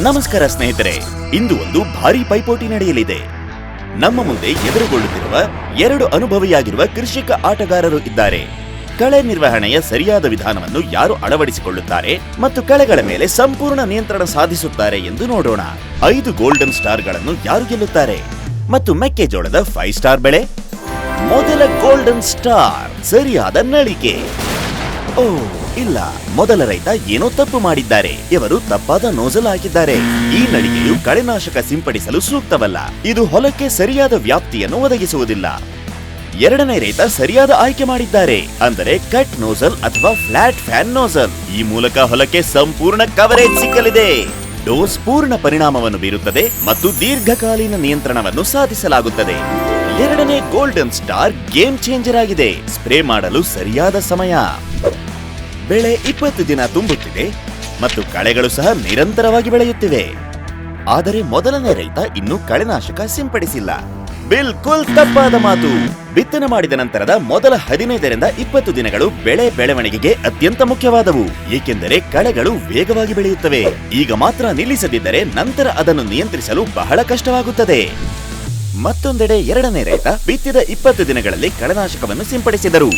ನಮಸ್ಕಾರ ಸ್ನೇಹಿತರೆ, ಇಂದು ಒಂದು ಭಾರಿ ಪೈಪೋಟಿ ನಡೆಯಲಿದೆ. ನಮ್ಮ ಮುಂದೆ ಎದುರುಗೊಳ್ಳುತ್ತಿರುವ ಎರಡು ಅನುಭವಿಯಾಗಿರುವ ಕೃಷಿಕ ಆಟಗಾರರು ಇದ್ದಾರೆ. ಕಳೆ ನಿರ್ವಹಣೆಯ ಸರಿಯಾದ ವಿಧಾನವನ್ನು ಯಾರು ಅಳವಡಿಸಿಕೊಳ್ಳುತ್ತಾರೆ ಮತ್ತು ಕಳೆಗಳ ಮೇಲೆ ಸಂಪೂರ್ಣ ನಿಯಂತ್ರಣ ಸಾಧಿಸುತ್ತಾರೆ ಎಂದು ನೋಡೋಣ. 5 ಗೋಲ್ಡನ್ ಸ್ಟಾರ್ಗಳನ್ನು ಯಾರು ಗೆಲ್ಲುತ್ತಾರೆ ಮತ್ತು ಮೆಕ್ಕೆಜೋಳದ 5 ಸ್ಟಾರ್ ಬೆಳೆ? ಮೊದಲ ಗೋಲ್ಡನ್ ಸ್ಟಾರ್ ಸರಿಯಾದ ನಳಿಕೆ. ಓ ಇಲ್ಲ, ಮೊದಲ ರೈತ ಏನೋ ತಪ್ಪು ಮಾಡಿದ್ದಾರೆ. ಇವರು ತಪ್ಪಾದ ನೋಜಲ್ ಹಾಕಿದ್ದಾರೆ. ಈ ನಳಿಕೆಯು ಕಳೆನಾಶಕ ಸಿಂಪಡಿಸಲು ಸೂಕ್ತವಲ್ಲ. ಇದು ಹೊಲಕ್ಕೆ ಸರಿಯಾದ ವ್ಯಾಪ್ತಿಯನ್ನು ಒದಗಿಸುವುದಿಲ್ಲ. ಎರಡನೇ ರೈತ ಸರಿಯಾದ ಆಯ್ಕೆ ಮಾಡಿದ್ದಾರೆ, ಅಂದರೆ ಕಟ್ ನೋಜಲ್ ಅಥವಾ ಫ್ಲಾಟ್ ಫ್ಯಾನ್ ನೋಜಲ್. ಈ ಮೂಲಕ ಹೊಲಕ್ಕೆ ಸಂಪೂರ್ಣ ಕವರೇಜ್ ಸಿಕ್ಕಲಿದೆ. ಡೋಸ್ ಪೂರ್ಣ ಪರಿಣಾಮವನ್ನು ಬೀರುತ್ತದೆ ಮತ್ತು ದೀರ್ಘಕಾಲೀನ ನಿಯಂತ್ರಣವನ್ನು ಸಾಧಿಸಲಾಗುತ್ತದೆ. ಎರಡನೇ ಗೋಲ್ಡನ್ ಸ್ಟಾರ್ ಗೇಮ್ ಚೇಂಜರ್ ಆಗಿದೆ. ಸ್ಪ್ರೇ ಮಾಡಲು ಸರಿಯಾದ ಸಮಯ. ಬೆಳೆ 20 ದಿನ ತುಂಬುತ್ತಿದೆ ಮತ್ತು ಕಳೆಗಳು ಸಹ ನಿರಂತರವಾಗಿ ಬೆಳೆಯುತ್ತಿವೆ. ಆದರೆ ಮೊದಲನೇ ರೈತ ಇನ್ನೂ ಕಳೆನಾಶಕ ಸಿಂಪಡಿಸಿಲ್ಲ. ಬಿಲ್ಕುಲ್ ತಪ್ಪಾದ ಮಾತು. ಬಿತ್ತನೆ ಮಾಡಿದ ನಂತರದ ಮೊದಲ 15ರಿಂದ 20 ದಿನಗಳು ಬೆಳೆ ಬೆಳವಣಿಗೆಗೆ ಅತ್ಯಂತ ಮುಖ್ಯವಾದವು, ಏಕೆಂದರೆ ಕಳೆಗಳು ವೇಗವಾಗಿ ಬೆಳೆಯುತ್ತವೆ. ಈಗ ಮಾತ್ರ ನಿಲ್ಲಿಸದಿದ್ದರೆ ನಂತರ ಅದನ್ನು ನಿಯಂತ್ರಿಸಲು ಬಹಳ ಕಷ್ಟವಾಗುತ್ತದೆ. ಮತ್ತೊಂದೆಡೆ ಎರಡನೇ ರೈತ ಬಿತ್ತಿದ 20 ದಿನಗಳಲ್ಲಿ ಕಳೆನಾಶಕವನ್ನು ಸಿಂಪಡಿಸಿದರು.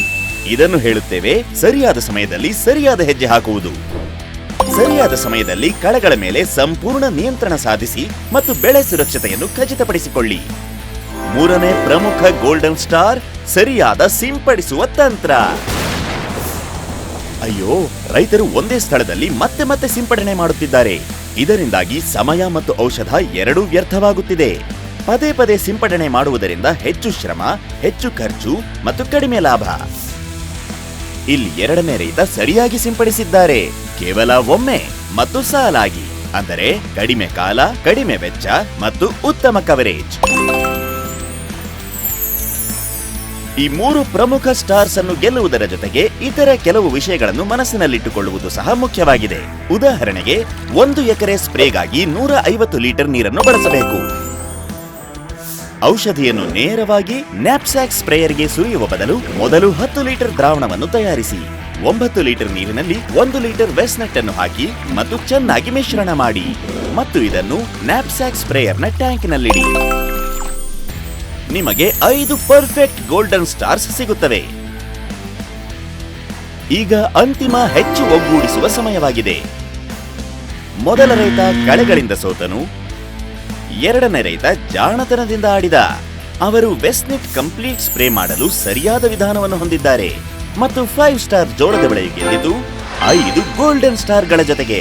ಇದನ್ನು ಹೇಳುತ್ತೇವೆ ಸರಿಯಾದ ಸಮಯದಲ್ಲಿ ಸರಿಯಾದ ಹೆಜ್ಜೆ ಹಾಕುವುದು. ಸರಿಯಾದ ಸಮಯದಲ್ಲಿ ಕಳೆಗಳ ಮೇಲೆ ಸಂಪೂರ್ಣ ನಿಯಂತ್ರಣ ಸಾಧಿಸಿ ಮತ್ತು ಬೆಳೆ ಸುರಕ್ಷತೆಯನ್ನು ಖಚಿತಪಡಿಸಿಕೊಳ್ಳಿ. ಮೂರನೇ ಪ್ರಮುಖ ಗೋಲ್ಡನ್ ಸ್ಟಾರ್ ಸರಿಯಾದ ಸಿಂಪಡಿಸುವ ತಂತ್ರ. ಅಯ್ಯೋ, ರೈತರು ಒಂದೇ ಸ್ಥಳದಲ್ಲಿ ಮತ್ತೆ ಮತ್ತೆ ಸಿಂಪಡಣೆ ಮಾಡುತ್ತಿದ್ದಾರೆ. ಇದರಿಂದಾಗಿ ಸಮಯ ಮತ್ತು ಔಷಧ ಎರಡೂ ವ್ಯರ್ಥವಾಗುತ್ತಿದೆ. ಪದೇ ಪದೇ ಸಿಂಪಡಣೆ ಮಾಡುವುದರಿಂದ ಹೆಚ್ಚು ಶ್ರಮ, ಹೆಚ್ಚು ಖರ್ಚು ಮತ್ತು ಕಡಿಮೆ ಲಾಭ. ಇಲ್ಲಿ ಎರಡನೇ ರೈತ ಸರಿಯಾಗಿ ಸಿಂಪಡಿಸಿದ್ದಾರೆ, ಕೇವಲ ಒಮ್ಮೆ ಮತ್ತು ಸಾಲಾಗಿ, ಅಂದರೆ ಕಡಿಮೆ ಕಾಲ, ಕಡಿಮೆ ವೆಚ್ಚ ಮತ್ತು ಉತ್ತಮ ಕವರೇಜ್. ಈ 3 ಪ್ರಮುಖ ಸ್ಟಾರ್ಸ್ ಅನ್ನು ಗೆಲ್ಲುವುದರ ಜೊತೆಗೆ ಇತರ ಕೆಲವು ವಿಷಯಗಳನ್ನು ಮನಸ್ಸಿನಲ್ಲಿಟ್ಟುಕೊಳ್ಳುವುದು ಸಹ ಮುಖ್ಯವಾಗಿದೆ. ಉದಾಹರಣೆಗೆ 1 ಎಕರೆ ಸ್ಪ್ರೇಗಾಗಿ 150 ಲೀಟರ್ ನೀರನ್ನು ಬಳಸಬೇಕು. ಔಷಧಿಯನ್ನು ನೇರವಾಗಿ ನ್ಯಾಪ್ಸ್ಯಾಕ್ ಸ್ಪ್ರೇಯರ್ಗೆ ಸುರಿಯುವ ಬದಲು ಮೊದಲು 10 ಲೀಟರ್ ದ್ರಾವಣವನ್ನು ತಯಾರಿಸಿ 9 ಲೀಟರ್ ನೀರಿನಲ್ಲಿ 1 ಲೀಟರ್ ವೆಸ್ಟ್ನೆಟ್ ಅನ್ನು ಹಾಕಿ ಮತ್ತು ಚೆನ್ನಾಗಿ ಮಿಶ್ರಣ ಮಾಡಿ ಮತ್ತು ಇದನ್ನು ನ್ಯಾಪ್ಸ್ಯಾಕ್ ಸ್ಪ್ರೇಯರ್ನ ಟ್ಯಾಂಕ್ನಲ್ಲಿಡಿ. ನಿಮಗೆ 5 ಪರ್ಫೆಕ್ಟ್ ಗೋಲ್ಡನ್ ಸ್ಟಾರ್ಸ್ ಸಿಗುತ್ತವೆ. ಈಗ ಅಂತಿಮ ಹೆಚ್ಚು ಒಗ್ಗೂಡಿಸುವ ಸಮಯವಾಗಿದೆ. ಮೊದಲ ರೈತ ಕಳೆಗಳಿಂದ ಸೋತನು. ಎರಡನೇ ರೈತ ಜಾಣತನದಿಂದ ಆಡಿದ. ಅವರು ವೆಸ್ಟ್ನೆಟ್ ಕಂಪ್ಲೀಟ್ ಸ್ಪ್ರೇ ಮಾಡಲು ಸರಿಯಾದ ವಿಧಾನವನ್ನು ಹೊಂದಿದ್ದಾರೆ ಮತ್ತು 5 ಸ್ಟಾರ್ ಜೋಳದ ಬೆಳೆ ಗೆದ್ದಿದ್ದು 5 ಗೋಲ್ಡನ್ ಸ್ಟಾರ್ಗಳ ಜೊತೆಗೆ.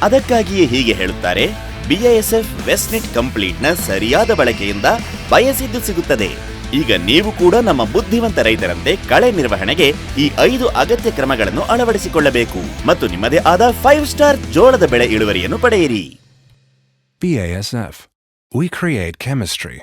ಅದಕ್ಕಾಗಿಯೇ ಹೀಗೆ ಹೇಳುತ್ತಾರೆ, BASF ವೆಸ್ಟ್ನೆಟ್ ಕಂಪ್ಲೀಟ್ನ ಸರಿಯಾದ ಬಳಕೆಯಿಂದ ಬಯಸಿದ್ದು ಸಿಗುತ್ತದೆ. ಈಗ ನೀವು ಕೂಡ ನಮ್ಮ ಬುದ್ಧಿವಂತ ರೈತರಂತೆ ಕಳೆ ನಿರ್ವಹಣೆಗೆ ಈ 5 ಅಗತ್ಯ ಕ್ರಮಗಳನ್ನು ಅಳವಡಿಸಿಕೊಳ್ಳಬೇಕು ಮತ್ತು ನಿಮ್ಮದೇ ಆದ 5 ಸ್ಟಾರ್ ಜೋಳದ ಬೆಳೆ ಇಳುವರಿಯನ್ನು ಪಡೆಯಿರಿ. BASF. We create chemistry.